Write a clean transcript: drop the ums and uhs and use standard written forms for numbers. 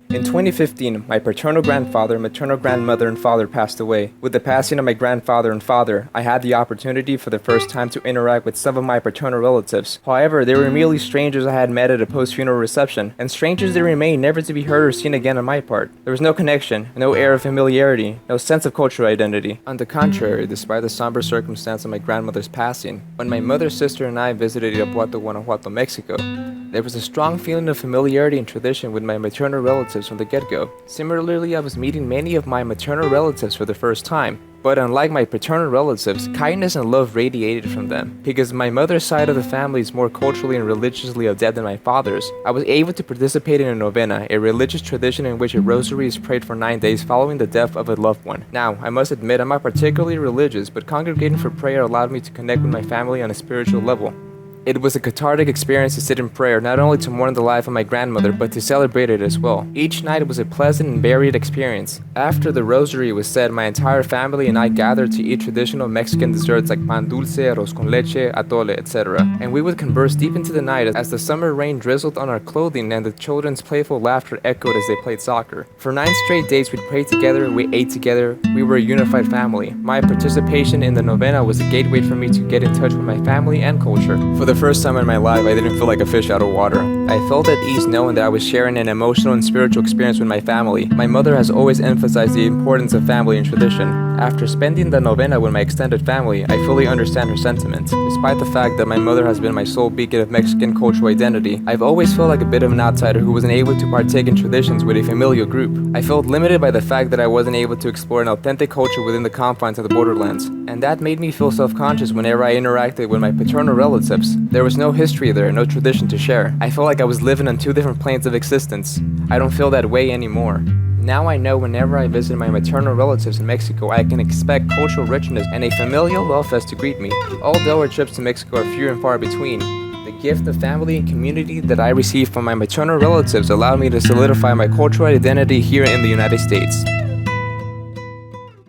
In 2015, my paternal grandfather, maternal grandmother, and father passed away. With the passing of my grandfather and father, I had the opportunity for the first time to interact with some of my paternal relatives. However, they were merely strangers I had met at a post-funeral reception, and strangers they remain, never to be heard or seen again on my part. There was no connection, no air of familiarity, no sense of cultural identity. On the contrary, despite the somber circumstance of my grandmother's passing, when my mother's sister and I visited Irapuato, Guanajuato, Mexico, there was a strong feeling of familiarity and tradition with my maternal relatives from the get-go. Similarly, I was meeting many of my maternal relatives for the first time. But unlike my paternal relatives, kindness and love radiated from them. Because my mother's side of the family is more culturally and religiously adept than my father's, I was able to participate in a novena, a religious tradition in which a rosary is prayed for 9 days following the death of a loved one. Now, I must admit I'm not particularly religious, but congregating for prayer allowed me to connect with my family on a spiritual level. It was a cathartic experience to sit in prayer, not only to mourn the life of my grandmother, but to celebrate it as well. Each night was a pleasant and varied experience. After the rosary was said, my entire family and I gathered to eat traditional Mexican desserts like pan dulce, arroz con leche, atole, etc. And we would converse deep into the night as the summer rain drizzled on our clothing and the children's playful laughter echoed as they played soccer. For 9 straight days we'd pray together, we ate together, we were a unified family. My participation in the novena was a gateway for me to get in touch with my family and culture. For the first time in my life, I didn't feel like a fish out of water. I felt at ease knowing that I was sharing an emotional and spiritual experience with my family. My mother has always emphasized the importance of family and tradition. After spending the novena with my extended family, I fully understand her sentiments. Despite the fact that my mother has been my sole beacon of Mexican cultural identity, I've always felt like a bit of an outsider who wasn't able to partake in traditions with a familial group. I felt limited by the fact that I wasn't able to explore an authentic culture within the confines of the borderlands. And that made me feel self-conscious whenever I interacted with my paternal relatives. There was no history there, no tradition to share. I felt like I was living on 2 different planes of existence. I don't feel that way anymore. Now I know whenever I visit my maternal relatives in Mexico, I can expect cultural richness and a familial love fest to greet me. Although our trips to Mexico are few and far between, the gift of family and community that I receive from my maternal relatives allowed me to solidify my cultural identity here in the United States.